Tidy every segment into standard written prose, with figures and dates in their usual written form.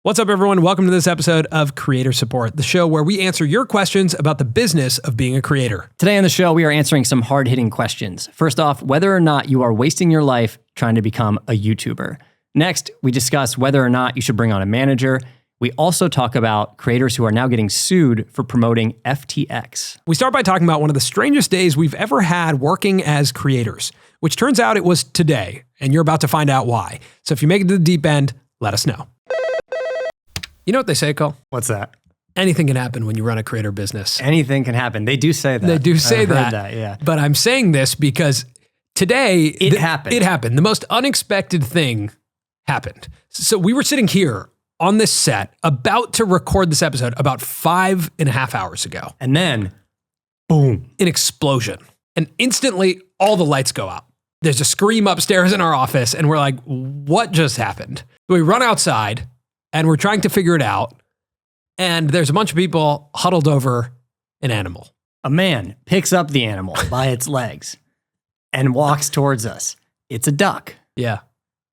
What's up, everyone? Welcome to this episode of Creator Support, the show where we answer your questions about the business of being a creator. Today on the show, we are answering some hard-hitting questions. First off, whether or not you are wasting your life trying to become a YouTuber. Next, we discuss whether or not you should bring on a manager. We also talk about creators who are now getting sued for promoting FTX. We start by talking about one of the strangest days we've ever had working as creators, which turns out it was today, and you're about to find out why. So if you make it to the deep end, let us know. You know what they say, Cole? What's that? Anything can happen when you run a creator business. Anything can happen. They do say that. They do say I've that. heard that, yeah. But I'm saying this because today It happened. It happened. The most unexpected thing happened. So we were sitting here on this set about to record this episode about 5.5 hours ago. And then, boom. An explosion. And instantly all the lights go out. There's a scream upstairs in our office and we're like, what just happened? We run outside and we're trying to figure it out. And there's a bunch of people huddled over an animal. A man picks up the animal by its legs and walks towards us. It's a duck. Yeah.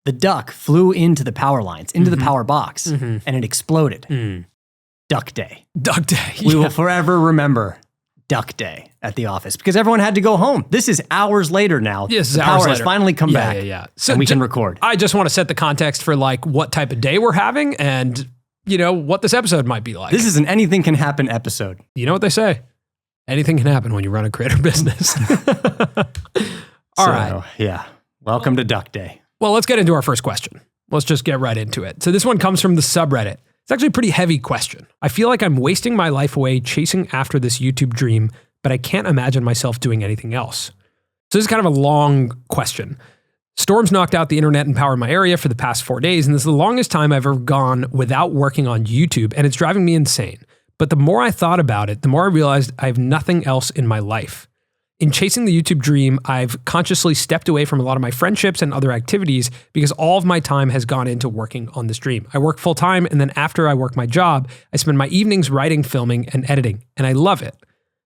The duck flew into the power lines, into the power box, and it exploded. Duck Day. Duck Day. We will forever remember Duck Day at the office because everyone had to go home. This is hours later now. Yes, the hours power later. has finally come back. Yeah. So and we can record. I just want to set the context for like what type of day we're having and, you know, what this episode might be like. This is an anything can happen episode. You know what they say? Anything can happen when you run a creator business. All right. Yeah. Welcome to Duck Day. Well, let's get into our first question. Let's just get right into it. So this one comes from the subreddit. It's actually a pretty heavy question. I feel like I'm wasting my life away chasing after this YouTube dream, but I can't imagine myself doing anything else. So this is kind of a long question. Storms knocked out the internet and power in my area for the past 4 days, and this is the longest time I've ever gone without working on YouTube, and it's driving me insane. But the more I thought about it, the more I realized I have nothing else in my life. In chasing the YouTube dream, I've consciously stepped away from a lot of my friendships and other activities because all of my time has gone into working on this dream. I work full time, and then after I work my job, I spend my evenings writing, filming, and editing, and I love it.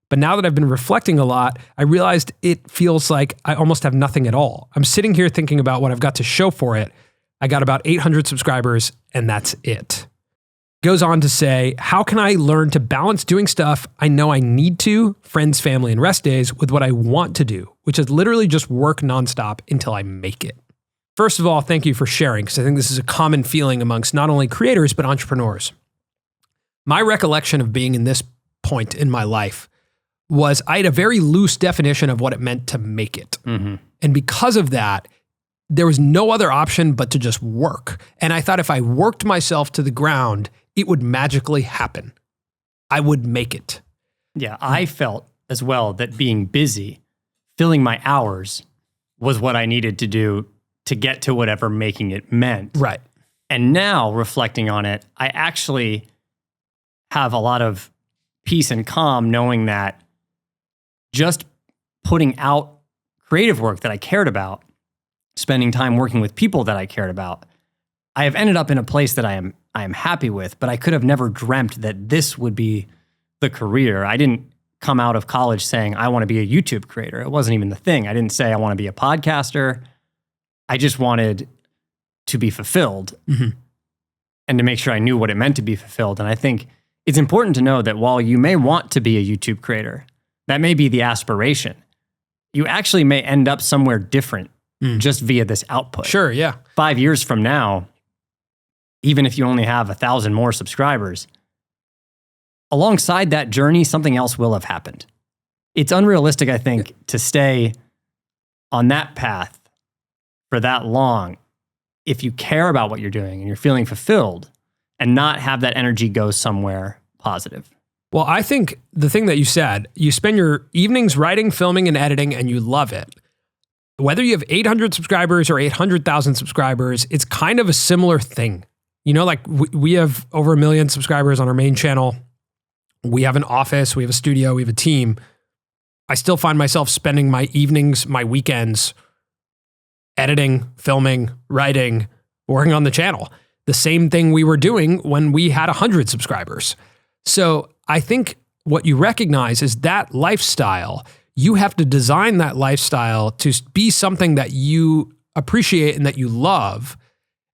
But now that I've been reflecting a lot, I realized it feels like I almost have nothing at all. I'm sitting here thinking about what I've got to show for it. I got about 800 subscribers, and that's it. Goes on to say, how can I learn to balance doing stuff I know I need to, friends, family, and rest days, with what I want to do, which is literally just work nonstop until I make it? First of all, thank you for sharing, because I think this is a common feeling amongst not only creators, but entrepreneurs. My recollection of being in this point in my life was I had a very loose definition of what it meant to make it. And because of that, there was no other option but to just work. And I thought if I worked myself to the ground, it would magically happen. I would make it. Yeah, I felt as well that being busy, filling my hours, was what I needed to do to get to whatever making it meant. Right. And now, reflecting on it, I actually have a lot of peace and calm knowing that just putting out creative work that I cared about, spending time working with people that I cared about, I have ended up in a place that I am happy with, but I could have never dreamt that this would be the career. I didn't come out of college saying, I want to be a YouTube creator. It wasn't even the thing. I didn't say I want to be a podcaster. I just wanted to be fulfilled and to make sure I knew what it meant to be fulfilled. And I think it's important to know that while you may want to be a YouTube creator, that may be the aspiration, you actually may end up somewhere different just via this output. Sure, yeah. 5 years from now, even if you only have 1,000 more subscribers, alongside that journey, something else will have happened. It's unrealistic, I think, to stay on that path for that long if you care about what you're doing and you're feeling fulfilled and not have that energy go somewhere positive. Well, I think the thing that you said, you spend your evenings writing, filming, and editing, and you love it. Whether you have 800 subscribers or 800,000 subscribers, it's kind of a similar thing. You know, like we have over 1 million subscribers on our main channel. We have an office, we have a studio, we have a team. I still find myself spending my evenings, my weekends, editing, filming, writing, working on the channel. The same thing we were doing when we had 100 subscribers. So I think what you recognize is that lifestyle, you have to design that lifestyle to be something that you appreciate and that you love.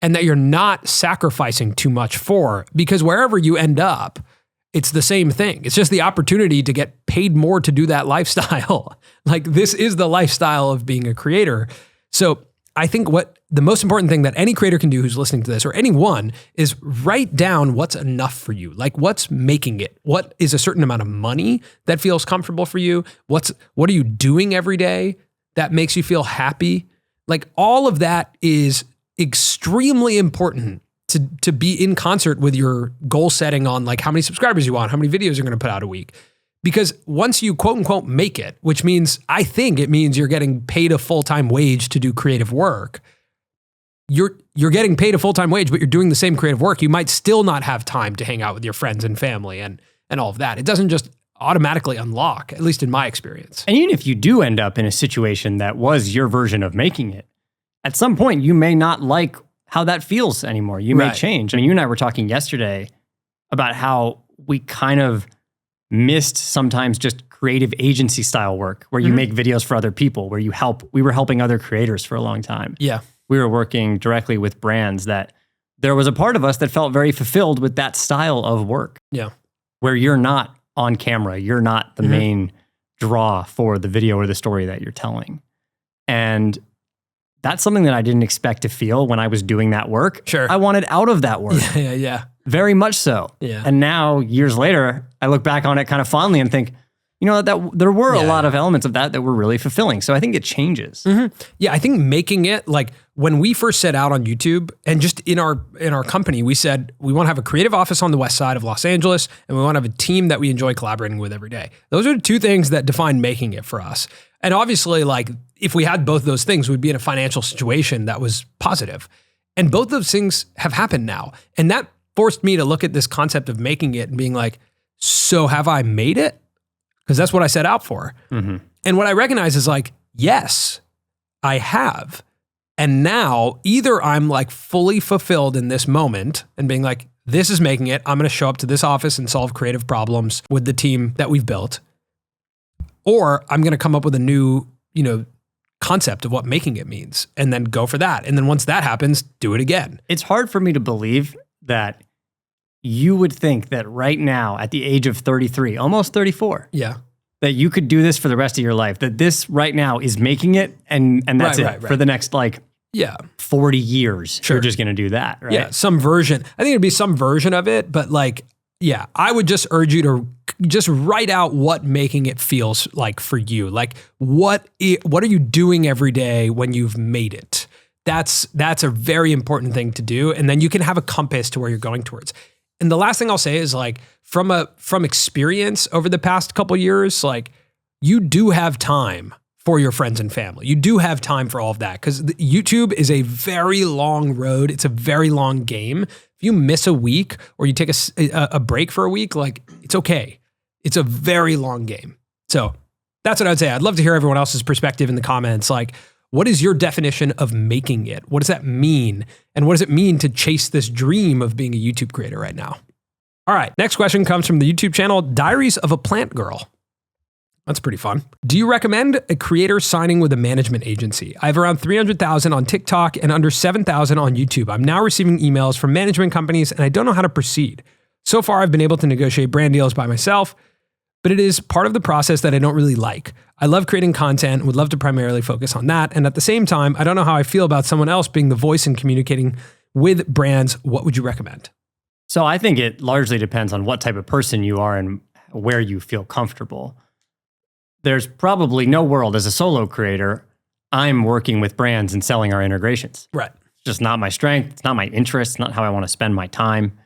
and that you're not sacrificing too much for, because wherever you end up, it's the same thing. It's just the opportunity to get paid more to do that lifestyle. Like, this is the lifestyle of being a creator. So I think what the most important thing that any creator can do who's listening to this, or anyone, is write down what's enough for you. Like, what's making it? What is a certain amount of money that feels comfortable for you? What are you doing every day that makes you feel happy? Like, all of that is extremely important to be in concert with your goal setting on like how many subscribers you want, how many videos you're going to put out a week. Because once you quote unquote make it, which means, I think it means you're getting paid a full-time wage to do creative work. You're getting paid a full-time wage, but you're doing the same creative work. You might still not have time to hang out with your friends and family and all of that. It doesn't just automatically unlock, at least in my experience. And even if you do end up in a situation that was your version of making it, at some point you may not like how that feels anymore. You may change. I mean, you and I were talking yesterday about how we kind of missed sometimes just creative agency style work where you make videos for other people, where we were helping other creators for a long time. Yeah. We were working directly with brands that there was a part of us that felt very fulfilled with that style of work. Yeah. Where you're not on camera, you're not the main draw for the video or the story that you're telling. And that's something that I didn't expect to feel when I was doing that work. Sure. I wanted out of that work. Yeah. Very much so. Yeah. And now, years later, I look back on it kind of fondly and think, you know, that there were a lot of elements of that were really fulfilling. So I think it changes. Yeah, I think making it, like, when we first set out on YouTube, and just in our company, we said we want to have a creative office on the west side of Los Angeles, and we want to have a team that we enjoy collaborating with every day. Those are the two things that define making it for us. And obviously, like, if we had both those things, we'd be in a financial situation that was positive. And both those things have happened now. And that forced me to look at this concept of making it and being like, so have I made it? Because that's what I set out for. And what I recognize is like, yes, I have. And now either I'm like fully fulfilled in this moment and being like, this is making it. I'm going to show up to this office and solve creative problems with the team that we've built. Or I'm going to come up with a new, concept of what making it means and then go for that. And then once that happens, do it again. It's hard for me to believe that you would think that right now at the age of 33, almost 34, that you could do this for the rest of your life, that this right now is making it and that's it for the next 40 years. You're just going to do that, right? Yeah, some version. I think it'd be some version of it, but I would just urge you to just write out what making it feels like for you. Like, what are you doing every day when you've made it? That's a very important thing to do. And then you can have a compass to where you're going towards. And the last thing I'll say is, like, from experience over the past couple of years, like, you do have time for your friends and family. You do have time for all of that, because YouTube is a very long road. It's a very long game. If you miss a week or you take a break for a week, like, it's okay. It's a very long game. So that's what I'd say. I'd love to hear everyone else's perspective in the comments. Like, what is your definition of making it? What does that mean? And what does it mean to chase this dream of being a YouTube creator right now? All right, next question comes from the YouTube channel, Diaries of a Plant Girl. That's pretty fun. Do you recommend a creator signing with a management agency? I have around 300,000 on TikTok and under 7,000 on YouTube. I'm now receiving emails from management companies and I don't know how to proceed. So far, I've been able to negotiate brand deals by myself, but it is part of the process that I don't really like. I love creating content and would love to primarily focus on that. And at the same time, I don't know how I feel about someone else being the voice and communicating with brands. What would you recommend? So I think it largely depends on what type of person you are and where you feel comfortable. There's probably no world as a solo creator, I'm working with brands and selling our integrations. Right. It's just not my strength. It's not my interest. It's not how I want to spend my time.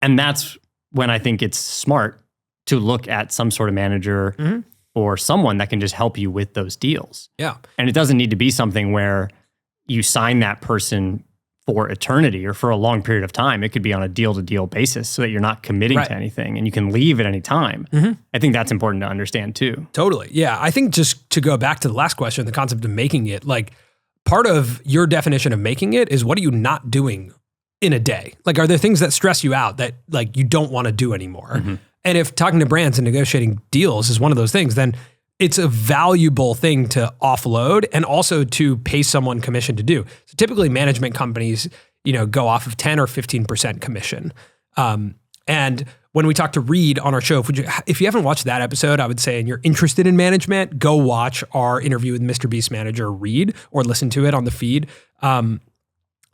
And that's when I think it's smart to look at some sort of manager or someone that can just help you with those deals. Yeah. And it doesn't need to be something where you sign that person for eternity or for a long period of time. It could be on a deal-to-deal basis so that you're not committing to anything and you can leave at any time. I think that's important to understand too. Totally. Yeah. I think just to go back to the last question, the concept of making it, like, part of your definition of making it is, what are you not doing in a day? Like, are there things that stress you out that, like, you don't want to do anymore? And if talking to brands and negotiating deals is one of those things, then it's a valuable thing to offload and also to pay someone commission to do. So typically management companies, go off of 10 or 15% commission. And when we talked to Reed on our show, if you haven't watched that episode, I would say, and you're interested in management, go watch our interview with Mr. Beast manager Reed, or listen to it on the feed.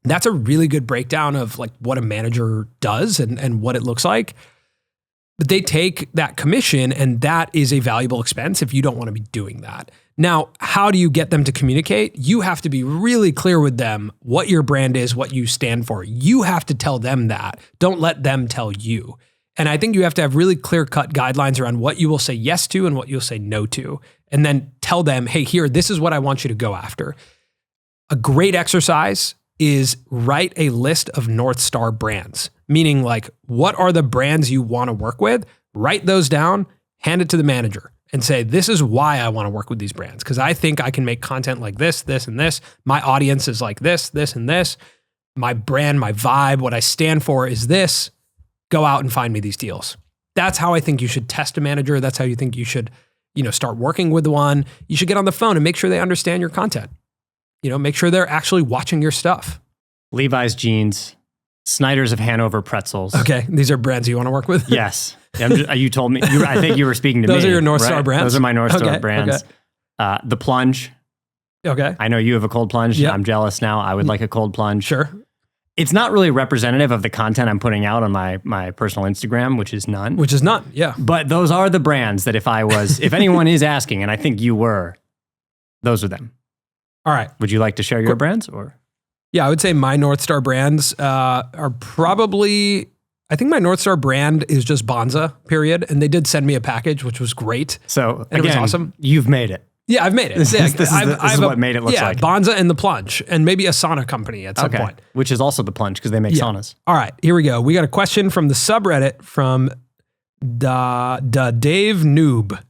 That's a really good breakdown of like what a manager does and what it looks like. But they take that commission, and that is a valuable expense if you don't want to be doing that. Now, how do you get them to communicate? You have to be really clear with them what your brand is, what you stand for. You have to tell them that. Don't let them tell you. And I think you have to have really clear-cut guidelines around what you will say yes to and what you'll say no to. And then tell them, hey, here, this is what I want you to go after. A great exercise is write a list of North Star brands, meaning like, what are the brands you want to work with? Write those down, hand it to the manager, and say, this is why I want to work with these brands, because I think I can make content like this, this, and this. My audience is like this, this, and this. My brand, my vibe, what I stand for is this. Go out and find me these deals. That's how I think you should test a manager. That's how you think you should, start working with one. You should get on the phone and make sure they understand your content. Make sure they're actually watching your stuff. Levi's jeans, Snyder's of Hanover pretzels. Okay, these are brands you want to work with? Yes. You told me. I think you were speaking to me. Those are your North Star brands? Those are my North Star brands. Okay. The plunge. Okay. I know you have a cold plunge. Yep. I'm jealous now. I would like a cold plunge. Sure. It's not really representative of the content I'm putting out on my personal Instagram, which is none. Yeah. But those are the brands that if anyone is asking, and I think you were, those are them. All right. Would you like to share your brands or? Yeah, I would say my North Star brands are probably, I think my North Star brand is just Bonza, period. And they did send me a package, which was great. So and again, it was awesome. You've made it. Yeah, I've made it. This is what made it look like. Bonza and the Plunge, and maybe a sauna company at some point. Which is also the Plunge, because they make saunas. All right, here we go. We got a question from the subreddit from the Dave Noob.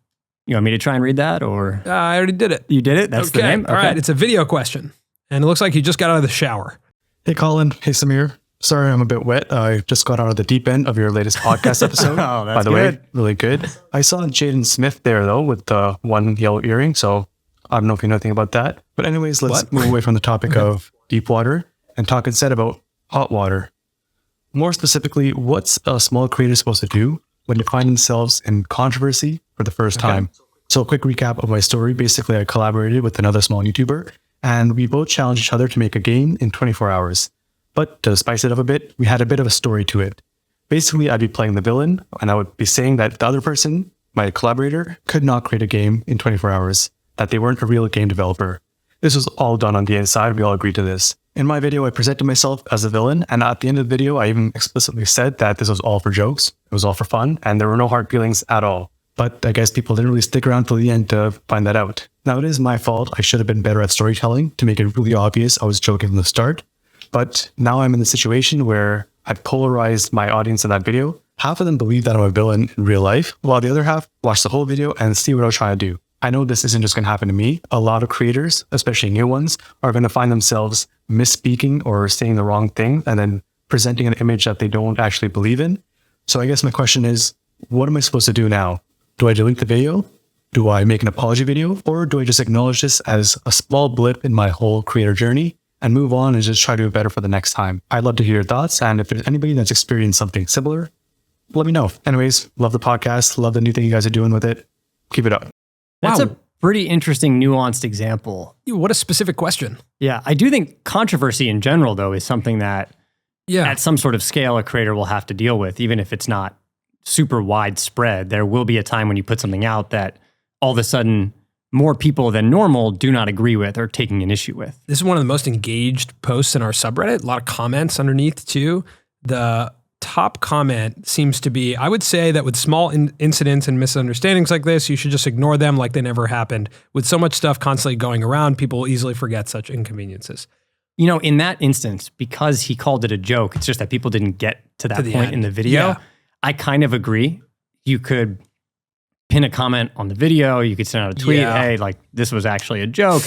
You want me to try and read that, or? I already did it. You did it? That's the name? All right, it's a video question, and it looks like he just got out of the shower. Hey, Colin. Hey, Samir. Sorry, I'm a bit wet. I just got out of the deep end of your latest podcast episode. Oh, that's by the good. way, really good. I saw Jaden Smith there, though, with the one yellow earring. So I don't know if you know anything about that. But anyways, let's move away from the topic of deep water and talk instead about hot water. More specifically, what's a small creator supposed to do when they find themselves in controversy for the first time? So a quick recap of my story. Basically, I collaborated with another small YouTuber, and we both challenged each other to make a game in 24 hours. But to spice it up a bit, we had a bit of a story to it. Basically, I'd be playing the villain, and I would be saying that the other person, my collaborator, could not create a game in 24 hours, that they weren't a real game developer. This was all done on the inside. We all agreed to this. In my video, I presented myself as a villain, and at the end of the video, I even explicitly said that this was all for jokes, it was all for fun, and there were no hard feelings at all. But I guess people didn't really stick around till the end to find that out. Now, it is my fault. I should have been better at storytelling to make it really obvious I was joking from the start. But now I'm in the situation where I've polarized my audience in that video. Half of them believe that I'm a villain in real life, while the other half watch the whole video and see what I was trying to do. I know this isn't just going to happen to me. A lot of creators, especially new ones, are going to find themselves misspeaking or saying the wrong thing and then presenting an image that they don't actually believe in. So I guess my question is, what am I supposed to do now? Do I delete the video? Do I make an apology video? Or do I just acknowledge this as a small blip in my whole creator journey and move on and just try to do better for the next time? I'd love to hear your thoughts. And if there's anybody that's experienced something similar, let me know. Anyways, love the podcast. Love the new thing you guys are doing with it. Keep it up. That's a pretty interesting, nuanced example. What a specific question. Yeah, I do think controversy in general, though, is something that at some sort of scale a creator will have to deal with, even if it's not super widespread. There will be a time when you put something out that all of a sudden more people than normal do not agree with or taking an issue with. This is one of the most engaged posts in our subreddit. A lot of comments underneath too. The top comment seems to be, I would say that with small incidents and misunderstandings like this, you should just ignore them like they never happened. With so much stuff constantly going around, people will easily forget such inconveniences. You know, in that instance, because he called it a joke, it's just that people didn't get to that point in the video. Yeah. I kind of agree. You could pin a comment on the video. You could send out a tweet, hey, like this was actually a joke.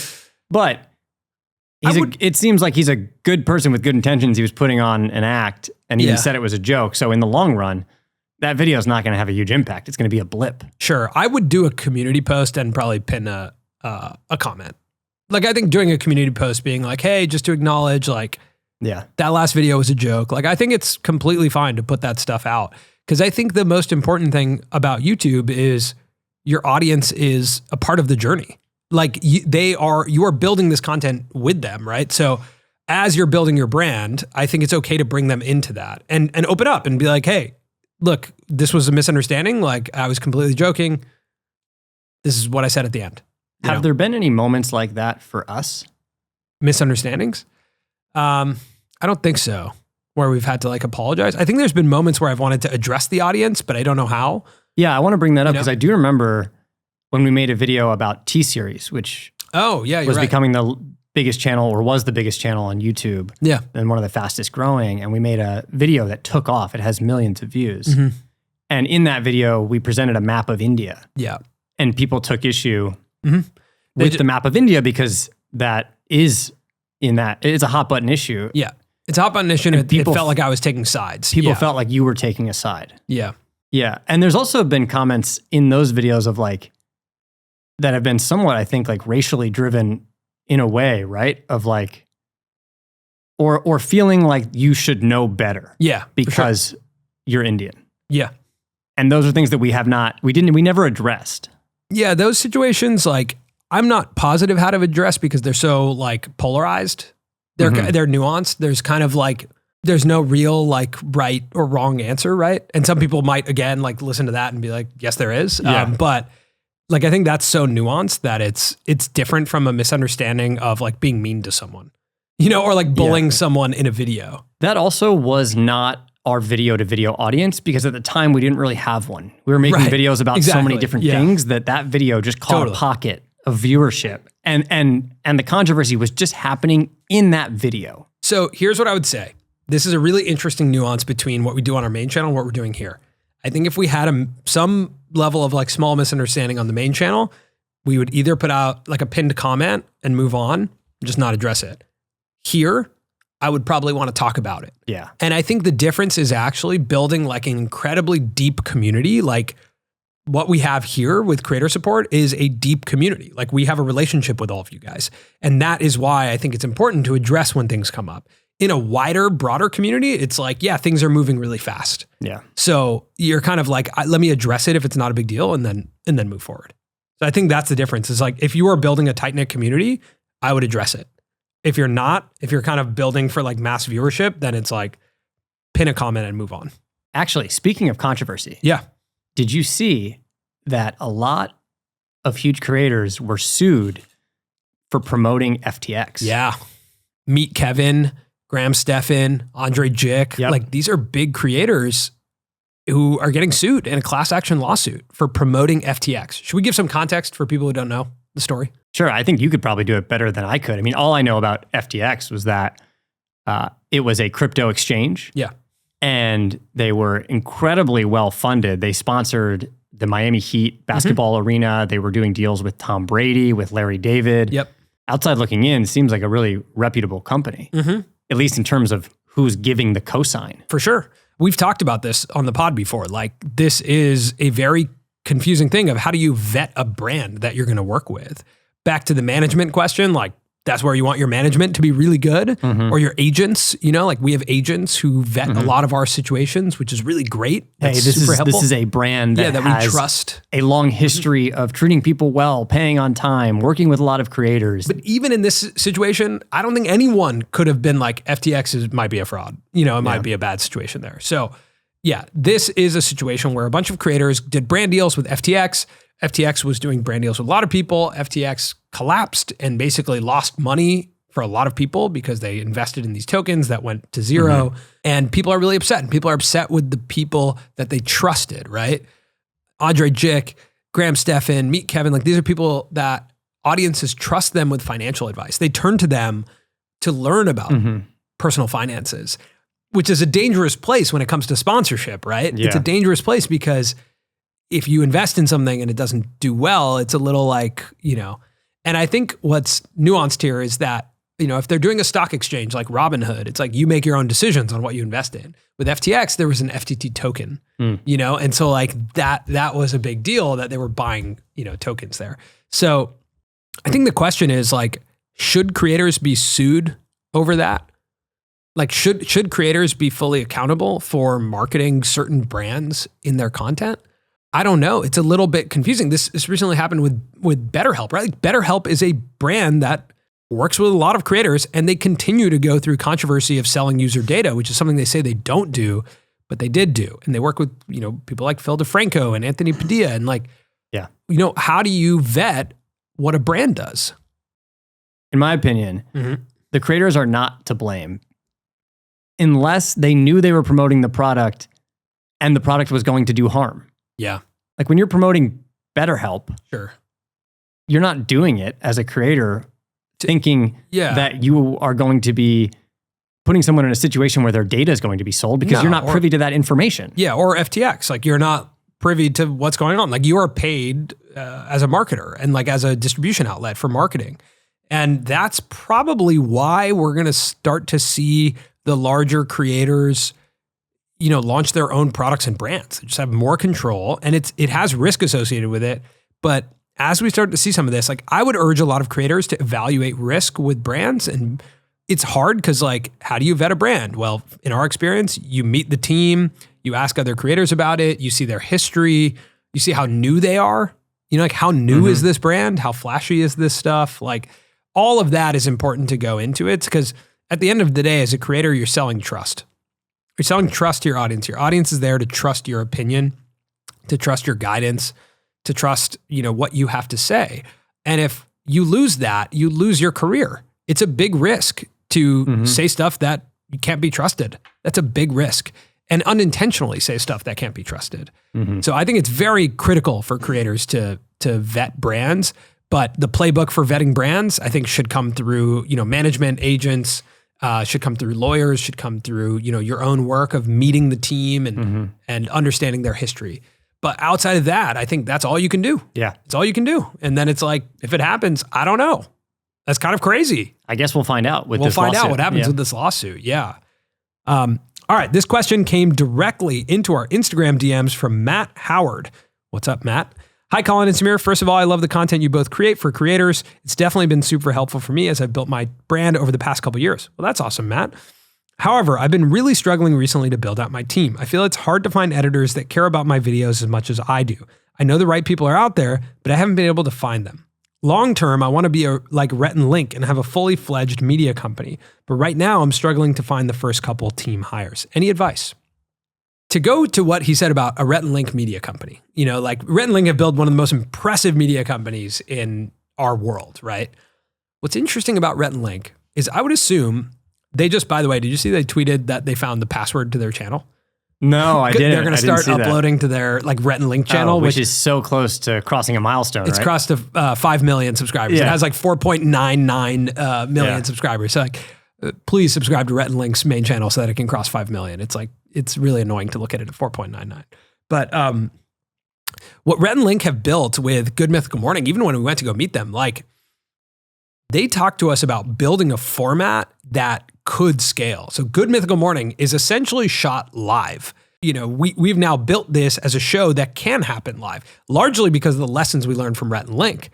But it seems like he's a good person with good intentions. He was putting on an act and he even said it was a joke. So in the long run, that video is not going to have a huge impact. It's going to be a blip. Sure. I would do a community post and probably pin a comment. Like I think doing a community post being like, hey, just to acknowledge, like, Yeah. That last video was a joke. Like, I think it's completely fine to put that stuff out. Because I think the most important thing about YouTube is your audience is a part of the journey. Like you are building this content with them, right? So as you're building your brand, I think it's okay to bring them into that and open up and be like, hey, look, this was a misunderstanding. Like, I was completely joking. This is what I said at the end. Have there been any moments like that for us? Misunderstandings? I don't think so. Where we've had to like apologize. I think there's been moments where I've wanted to address the audience, but I don't know how. Yeah, I want to bring that up because I do remember when we made a video about T-Series, which was becoming the biggest channel or was the biggest channel on YouTube. Yeah. And one of the fastest growing. And we made a video that took off. It has millions of views. And in that video, we presented a map of India. Yeah. And people took issue with the map of India because that is it's a hot button issue. Yeah. It's a hot button issue, and it felt like I was taking sides. People felt like you were taking a side. Yeah. Yeah. And there's also been comments in those videos of like, that have been somewhat, I think, like racially driven in a way, right? Of like, or feeling like you should know better. Yeah. Because you're Indian. Yeah. And those are things that we never addressed. Yeah. Those situations, like, I'm not positive how to address because they're so like polarized. They're nuanced. There's kind of like, there's no real like right or wrong answer, right? And some people might, again, like listen to that and be like, yes, there is. Yeah. But like, I think that's so nuanced that it's different from a misunderstanding of like being mean to someone, or like bullying someone in a video. That also was not our video to video audience because at the time we didn't really have one. We were making videos about so many different things that video just caught a pocket of viewership. And the controversy was just happening in that video. So here's what I would say. This is a really interesting nuance between what we do on our main channel and what we're doing here. I think if we had some level of like small misunderstanding on the main channel, we would either put out like a pinned comment and move on, just not address it. Here, I would probably want to talk about it. Yeah. And I think the difference is actually building like an incredibly deep community. Like what we have here with creator support is a deep community. Like we have a relationship with all of you guys. And that is why I think it's important to address when things come up. In a wider, broader community, it's like, yeah, things are moving really fast. Yeah. So you're kind of like, let me address it if it's not a big deal and then move forward. So I think that's the difference. Is like, if you are building a tight-knit community, I would address it. If you're not, if you're kind of building for like mass viewership, then it's like pin a comment and move on. Actually, speaking of controversy. Yeah. Did you see that a lot of huge creators were sued for promoting FTX? Yeah. Meet Kevin, Graham Stephan, Andre Jick. Yep. Like these are big creators who are getting sued in a class action lawsuit for promoting FTX. Should we give some context for people who don't know the story? Sure. I think you could probably do it better than I could. I mean, all I know about FTX was that it was a crypto exchange. Yeah. And they were incredibly well funded. They sponsored the Miami Heat basketball arena. They were doing deals with Tom Brady, with Larry David. Yep. Outside looking in, seems like a really reputable company, at least in terms of who's giving the cosign. For sure. We've talked about this on the pod before. Like this is a very confusing thing of how do you vet a brand that you're going to work with? Back to the management question, like that's where you want your management to be really good or your agents, like we have agents who vet a lot of our situations, which is really great. That's this is a brand that we trust. A long history of treating people well, paying on time, working with a lot of creators. But even in this situation, I don't think anyone could have been like FTX might be a fraud. It might be a bad situation there. So yeah, this is a situation where a bunch of creators did brand deals with FTX. FTX was doing brand deals with a lot of people. FTX collapsed and basically lost money for a lot of people because they invested in these tokens that went to zero. And people are really upset. And people are upset with the people that they trusted, right? Andre Jick, Graham Stephan, Meet Kevin. Like these are people that audiences trust them with financial advice. They turn to them to learn about personal finances, which is a dangerous place when it comes to sponsorship, right? Yeah. It's a dangerous place because if you invest in something and it doesn't do well, it's a little like, and I think what's nuanced here is that, if they're doing a stock exchange like Robinhood, it's like you make your own decisions on what you invest in. With FTX, there was an FTT token, and so like that was a big deal that they were buying, tokens there. So I think the question is like, should creators be sued over that? Like, should creators be fully accountable for marketing certain brands in their content? I don't know. It's a little bit confusing. This recently happened with BetterHelp, right? Like, BetterHelp is a brand that works with a lot of creators, and they continue to go through controversy of selling user data, which is something they say they don't do, but they did do. And they work with, people like Phil DeFranco and Anthony Padilla. And like, how do you vet what a brand does? In my opinion, the creators are not to blame unless they knew they were promoting the product and the product was going to do harm. Yeah. Like when you're promoting BetterHelp, sure, you're not doing it as a creator thinking that you are going to be putting someone in a situation where their data is going to be sold because you're not privy to that information. Yeah, or FTX. Like, you're not privy to what's going on. Like, you are paid as a marketer and like as a distribution outlet for marketing. And that's probably why we're going to start to see the larger creators, launch their own products and brands. They just have more control, and it has risk associated with it. But as we start to see some of this, like, I would urge a lot of creators to evaluate risk with brands. And it's hard because, like, how do you vet a brand? Well, in our experience, you meet the team, you ask other creators about it, you see their history, you see how new they are. Like, how new is this brand? How flashy is this stuff? Like, all of that is important to go into it, because at the end of the day, as a creator, you're selling trust. You're selling trust to your audience. Your audience is there to trust your opinion, to trust your guidance, to trust, what you have to say. And if you lose that, you lose your career. It's a big risk to say stuff that can't be trusted. That's a big risk. And unintentionally say stuff that can't be trusted. So I think it's very critical for creators to vet brands, but the playbook for vetting brands, I think, should come through, management, agents, should come through lawyers, should come through, your own work of meeting the team and understanding their history. But outside of that, I think that's all you can do. Yeah. It's all you can do. And then it's like, if it happens, I don't know. That's kind of crazy. I guess we'll find out with this lawsuit. We'll find out what happens with this lawsuit. Yeah. All right. This question came directly into our Instagram DMs from Matt Howard. What's up, Matt? Hi, Colin and Samir. First of all, I love the content you both create for creators. It's definitely been super helpful for me as I've built my brand over the past couple of years. Well, that's awesome, Matt. However, I've been really struggling recently to build out my team. I feel it's hard to find editors that care about my videos as much as I do. I know the right people are out there, but I haven't been able to find them. Long term, I want to be like Rhett and Link and have a fully fledged media company. But right now, I'm struggling to find the first couple team hires. Any advice? To go to what he said about a Rhett and Link media company, like Rhett and Link have built one of the most impressive media companies in our world, right? What's interesting about Rhett and Link is I would assume they just, by the way, did you see they tweeted that they found the password to their channel? No, I didn't. They're going to start uploading to their like Rhett and Link channel, which is so close to crossing a milestone. It's crossed to 5 million subscribers. Yeah. It has like 4.99 million subscribers. So like, please subscribe to Rhett and Link's main channel so that it can cross 5 million. It's like, it's really annoying to look at it at 4.99. But what Rhett and Link have built with Good Mythical Morning, even when we went to go meet them, like, they talked to us about building a format that could scale. So Good Mythical Morning is essentially shot live. We've now built this as a show that can happen live, largely because of the lessons we learned from Rhett and Link.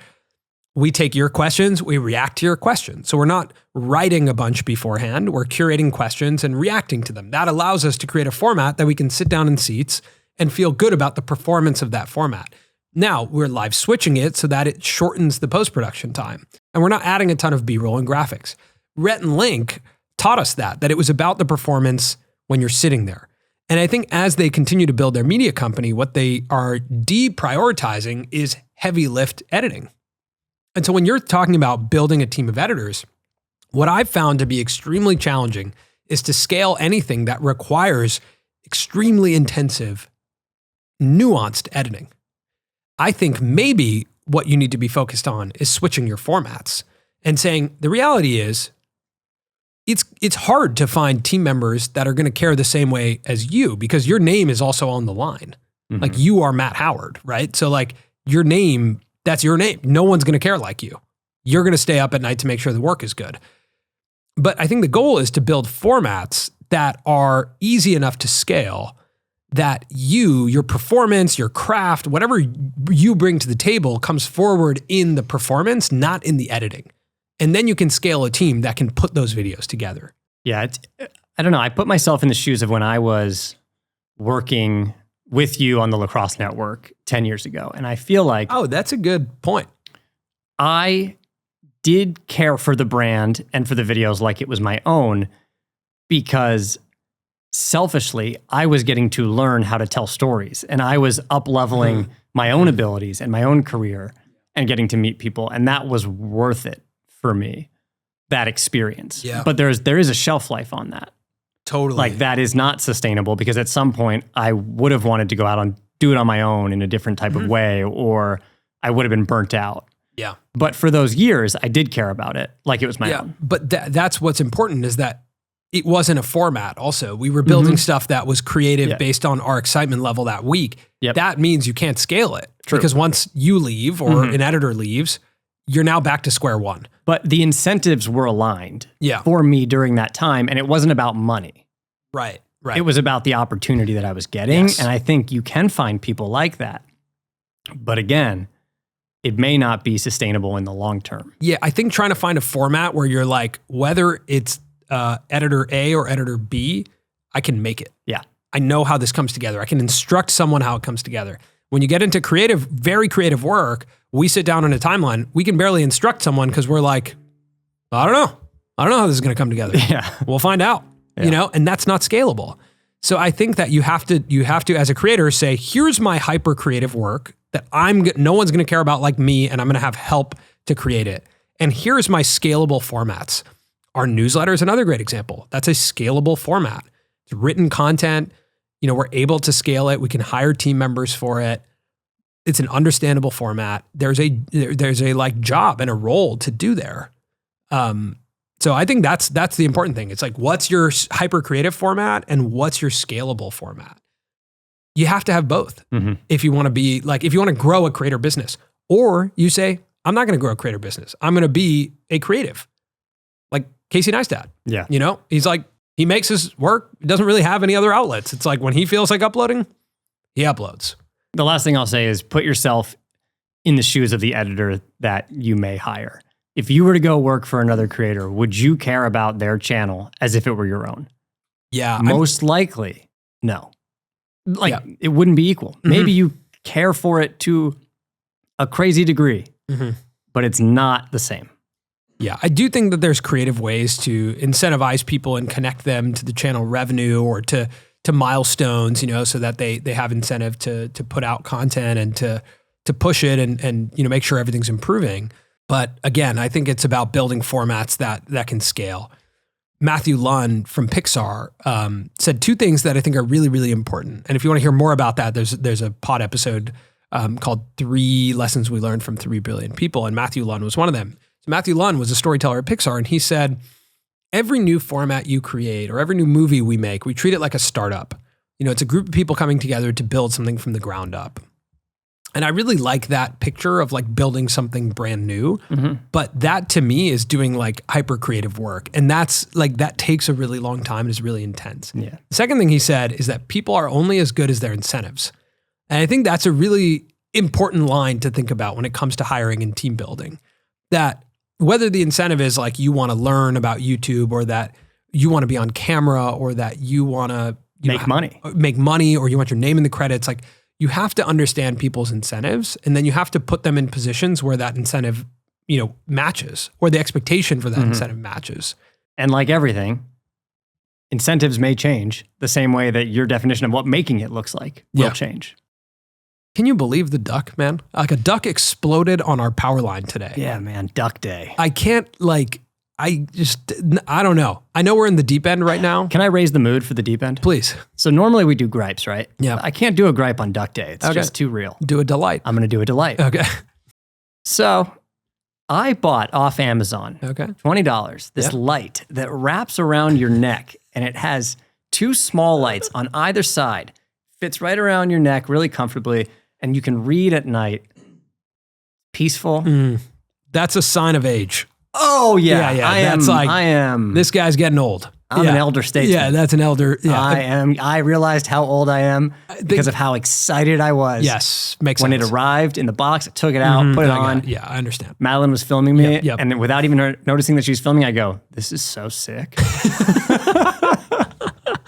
We take your questions, we react to your questions. So we're not writing a bunch beforehand, we're curating questions and reacting to them. That allows us to create a format that we can sit down in seats and feel good about the performance of that format. Now, we're live switching it so that it shortens the post-production time. And we're not adding a ton of B-roll and graphics. Rhett and Link taught us that it was about the performance when you're sitting there. And I think as they continue to build their media company, what they are deprioritizing is heavy lift editing. And so when you're talking about building a team of editors, what I've found to be extremely challenging is to scale anything that requires extremely intensive, nuanced editing. I think maybe what you need to be focused on is switching your formats and saying, the reality is, it's hard to find team members that are going to care the same way as you, because your name is also on the line. Like, you are Matt Howard, right? So like, your name, that's your name. No one's going to care like you. You're going to stay up at night to make sure the work is good. But I think the goal is to build formats that are easy enough to scale, that your performance, your craft, whatever you bring to the table comes forward in the performance, not in the editing. And then you can scale a team that can put those videos together. Yeah, I don't know. I put myself in the shoes of when I was working with you on the Lacrosse Network 10 years ago. And I feel like Oh, that's a good point. I did care for the brand and for the videos like it was my own, because selfishly, I was getting to learn how to tell stories, and I was up-leveling my own abilities and my own career and getting to meet people. And that was worth it for me, that experience. Yeah. But there is a shelf life on that. Totally. Like, that is not sustainable, because at some point I would have wanted to go out and do it on my own in a different type of way, or I would have been burnt out. Yeah. But for those years, I did care about it like it was my own. But that's what's important, is that it wasn't a format also. We were building stuff that was creative based on our excitement level that week. Yep. That means you can't scale it. True. Because once you leave or an editor leaves, you're now back to square one. But the incentives were aligned for me during that time, and it wasn't about money. Right. It was about the opportunity that I was getting, and I think you can find people like that. But again, it may not be sustainable in the long term. Yeah, I think trying to find a format where you're like, whether it's editor A or editor B, I can make it. Yeah. I know how this comes together. I can instruct someone how it comes together. When you get into creative, very creative work, we sit down on a timeline. We can barely instruct someone because we're like, I don't know. I don't know how this is going to come together. Yeah. We'll find out, you know, and that's not scalable. So I think that you have to, as a creator, say, here's my hyper creative work that no one's going to care about like me, and I'm going to have help to create it. And here's my scalable formats. Our newsletter is another great example. That's a scalable format. It's written content. You know, we're able to scale it. We can hire team members for it. It's an understandable format. There's a like job and a role to do there. So I think that's the important thing. It's like, what's your hyper creative format and what's your scalable format? You have to have both if you want to be like, if you want to grow a creator business, or you say, I'm not going to grow a creator business. I'm going to be a creative, like Casey Neistat. Yeah. You know, he's like, he makes his work. He doesn't really have any other outlets. It's like when he feels like uploading, he uploads. The last thing I'll say is put yourself in the shoes of the editor that you may hire. If you were to go work for another creator, would you care about their channel as if it were your own? Yeah. Most likely, no. Like, it wouldn't be equal. Maybe you care for it to a crazy degree, but it's not the same. Yeah, I do think that there's creative ways to incentivize people and connect them to the channel revenue or to milestones, you know, so that they have incentive to put out content and to push it and you know, make sure everything's improving. But again, I think it's about building formats that can scale. Matthew Lunn from Pixar said two things that I think are really, really important. And if you want to hear more about that, there's a pod episode called 3 Lessons We Learned from 3 Brilliant People. And Matthew Lunn was one of them. So Matthew Lunn was a storyteller at Pixar. And he said, every new format you create or every new movie we make, we treat it like a startup. You know, it's a group of people coming together to build something from the ground up. And I really like that picture of like building something brand new. But that to me is doing like hyper creative work. And that's like, that takes a really long time and is really intense. Yeah. The second thing he said is that people are only as good as their incentives. And I think that's a really important line to think about when it comes to hiring and team building. That whether the incentive is like you want to learn about YouTube, or that you want to be on camera, or that you want to make money, or you want your name in the credits, like, you have to understand people's incentives, and then you have to put them in positions where that incentive, you know, matches, or the expectation for that incentive matches. And like everything, incentives may change the same way that your definition of what making it looks like will change. Can you believe the duck, man? Like, a duck exploded on our power line today. Yeah, man, duck day. I can't, like, I don't know. I know we're in the deep end right now. Can I raise the mood for the deep end? Please. So normally we do gripes, right? Yeah. I can't do a gripe on duck day. It's just too real. Do a delight. I'm going to do a delight. Okay. So I bought off Amazon, $20, this light that wraps around your neck, and it has 2 small lights on either side. Fits right around your neck really comfortably, and you can read at night. Peaceful. That's a sign of age. Oh yeah. I am. This guy's getting old. I'm an elder statesman. Yeah, that's an elder. Yeah. I realized how old I am because of how excited I was. Yes, makes when sense. it arrived in the box, I took it out, put it on. Yeah, I understand. Madeline was filming me, Yep. and without even noticing that she was filming, I go, "This is so sick."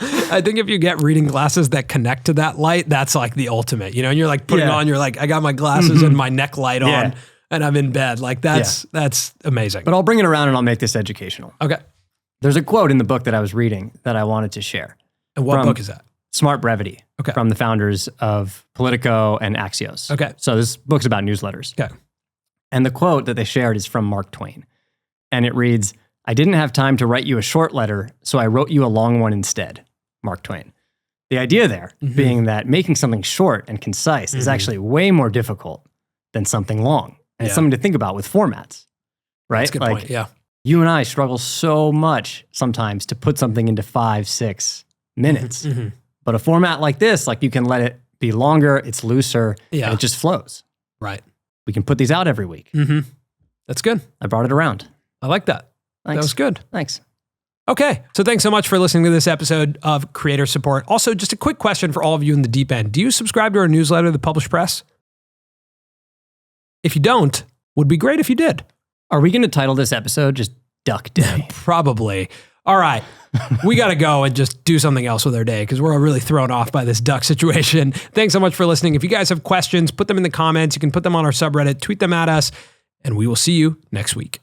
I think if you get reading glasses that connect to that light, that's like the ultimate, and you're like putting on, you're like, I got my glasses and my neck light on and I'm in bed. Like that's amazing. But I'll bring it around and I'll make this educational. Okay. There's a quote in the book that I was reading that I wanted to share. And what book is that? Smart Brevity. Okay. From the founders of Politico and Axios. Okay. So this book's about newsletters. Okay. And the quote that they shared is from Mark Twain. And it reads, "I didn't have time to write you a short letter, so I wrote you a long one instead." Mark Twain. The idea there being that making something short and concise is actually way more difficult than something long. And it's something to think about with formats, right? That's a good point, yeah. You and I struggle so much sometimes to put something into 5-6 minutes. But a format like this, like you can let it be longer, it's looser, and it just flows. Right. We can put these out every week. That's good. I brought it around. I like that. Thanks. That was good. Thanks. Okay. So thanks so much for listening to this episode of Creator Support. Also, just a quick question for all of you in the deep end. Do you subscribe to our newsletter, The Published Press? If you don't, would be great if you did. Are we going to title this episode just Duck Day? Probably. All right. We got to go and just do something else with our day because we're really thrown off by this duck situation. Thanks so much for listening. If you guys have questions, put them in the comments. You can put them on our subreddit, tweet them at us, and we will see you next week.